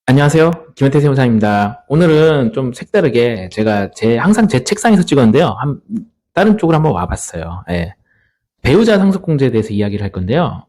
안녕하세요. 김현태 세무사입니다. 오늘은 좀 색다르게 제가 항상 제 책상에서 찍었는데요. 다른 쪽으로 한번 와봤어요. 예. 배우자 상속공제에 대해서 이야기를 할 건데요.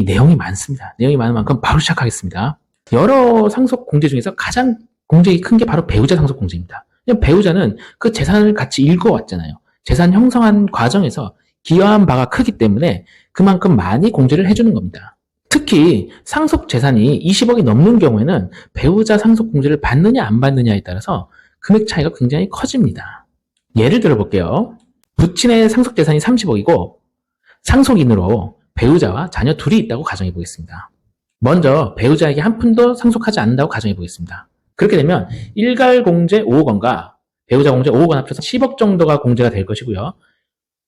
내용이 많습니다. 내용이 많은 만큼 바로 시작하겠습니다. 여러 상속공제 중에서 가장 공제가 큰 게 바로 배우자 상속공제입니다. 배우자는 그 재산을 같이 읽어왔잖아요. 재산 형성한 과정에서 기여한 바가 크기 때문에 그만큼 많이 공제를 해주는 겁니다. 특히 상속 재산이 20억이 넘는 경우에는 배우자 상속 공제를 받느냐 안 받느냐에 따라서 금액 차이가 굉장히 커집니다. 예를 들어 볼게요. 부친의 상속 재산이 30억이고 상속인으로 배우자와 자녀 둘이 있다고 가정해 보겠습니다. 먼저 배우자에게 한 푼도 상속하지 않는다고 가정해 보겠습니다. 그렇게 되면 일괄 공제 5억 원과 배우자 공제 5억 원 합쳐서 10억 정도가 공제가 될 것이고요.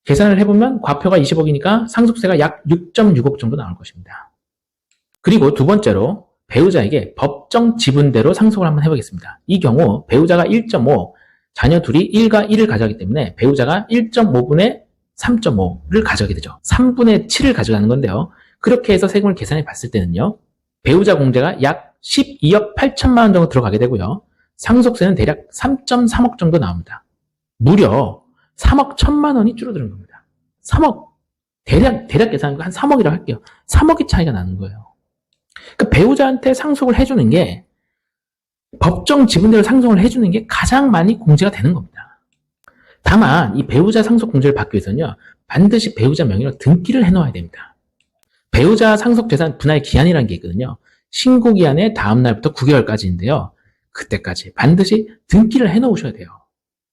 계산을 해보면 과표가 20억이니까 상속세가 약 6.6억 정도 나올 것입니다. 그리고 두 번째로 배우자에게 법정 지분대로 상속을 한번 해보겠습니다. 이 경우 배우자가 1.5, 자녀 둘이 1과 1을 가져가기 때문에 배우자가 1.5분의 3.5를 가져가게 되죠. 3분의 7을 가져가는 건데요. 그렇게 해서 세금을 계산해 봤을 때는요. 배우자 공제가 약 12억 8천만 원 정도 들어가게 되고요. 상속세는 대략 3.3억 정도 나옵니다. 무려 3억 1천만 원이 줄어드는 겁니다. 3억. 대략 계산한 거 한 3억이라고 할게요. 3억의 차이가 나는 거예요. 그러니까 배우자한테 상속을 해주는 게 법정 지분대로 상속을 해주는 게 가장 많이 공제가 되는 겁니다. 다만 이 배우자 상속 공제를 받기 위해서는요. 반드시 배우자 명의로 등기를 해놓아야 됩니다. 배우자 상속 재산 분할 기한이라는 게 있거든요. 신고 기한의 다음 날부터 9개월까지인데요. 그때까지 반드시 등기를 해놓으셔야 돼요.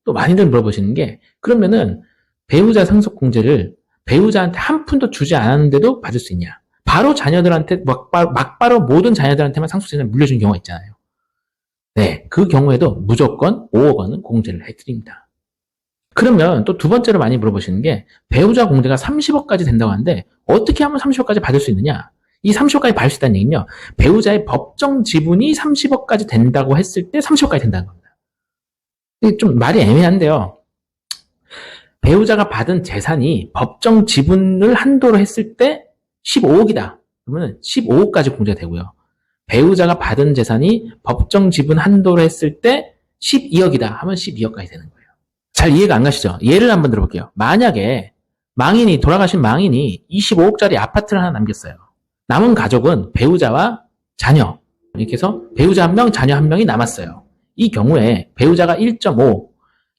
또 많이들 물어보시는 게 그러면은 배우자 상속 공제를 배우자한테 한 푼도 주지 않았는데도 받을 수 있냐? 바로 자녀들한테 막바로 모든 자녀들한테만 상속세를 물려준 경우가 있잖아요. 네, 그 경우에도 무조건 5억 원은 공제를 해드립니다. 그러면 또 두 번째로 많이 물어보시는 게 배우자 공제가 30억까지 된다고 하는데 어떻게 하면 30억까지 받을 수 있느냐? 이 30억까지 받을 수 있다는 얘기는요. 배우자의 법정 지분이 30억까지 된다고 했을 때 30억까지 된다는 겁니다. 이게 좀 말이 애매한데요. 배우자가 받은 재산이 법정 지분을 한도로 했을 때 15억이다. 그러면 15억까지 공제가 되고요. 배우자가 받은 재산이 법정 지분 한도로 했을 때 12억이다 하면 12억까지 되는 거예요. 잘 이해가 안 가시죠? 예를 한번 들어볼게요. 만약에 돌아가신 망인이 25억짜리 아파트를 하나 남겼어요. 남은 가족은 배우자와 자녀, 이렇게 해서 배우자 1명, 자녀 1명이 남았어요. 이 경우에 배우자가 1.5,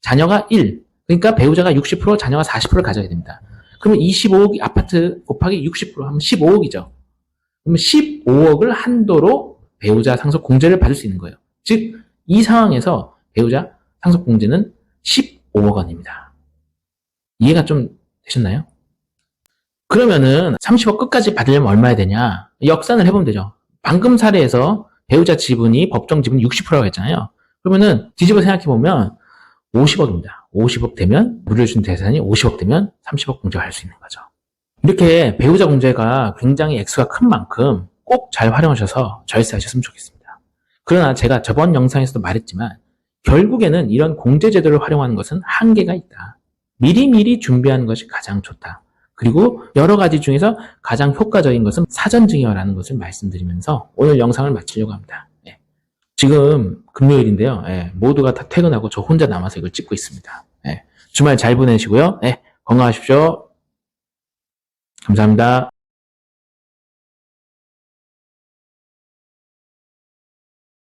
자녀가 1, 그러니까 배우자가 60%, 자녀가 40%를 가져야 됩니다. 그러면 25억 아파트 곱하기 60% 하면 15억이죠. 그러면 15억을 한도로 배우자 상속 공제를 받을 수 있는 거예요. 즉, 이 상황에서 배우자 상속 공제는 15억 원입니다. 이해가 좀 되셨나요? 그러면은 30억 끝까지 받으려면 얼마야 되냐? 역산을 해보면 되죠. 방금 사례에서 배우자 지분이 법정 지분이 60%라고 했잖아요. 그러면은 뒤집어 생각해보면 50억입니다. 50억 되면 물려준 재산이 50억 되면 30억 공제를 할 수 있는 거죠. 이렇게 배우자 공제가 굉장히 액수가 큰 만큼 꼭 잘 활용하셔서 절세하셨으면 좋겠습니다. 그러나 제가 저번 영상에서도 말했지만 결국에는 이런 공제 제도를 활용하는 것은 한계가 있다. 미리미리 준비하는 것이 가장 좋다. 그리고 여러 가지 중에서 가장 효과적인 것은 사전 증여라는 것을 말씀드리면서 오늘 영상을 마치려고 합니다. 지금 금요일인데요. 모두가 다 퇴근하고 저 혼자 남아서 이걸 찍고 있습니다. 주말 잘 보내시고요. 건강하십시오. 감사합니다.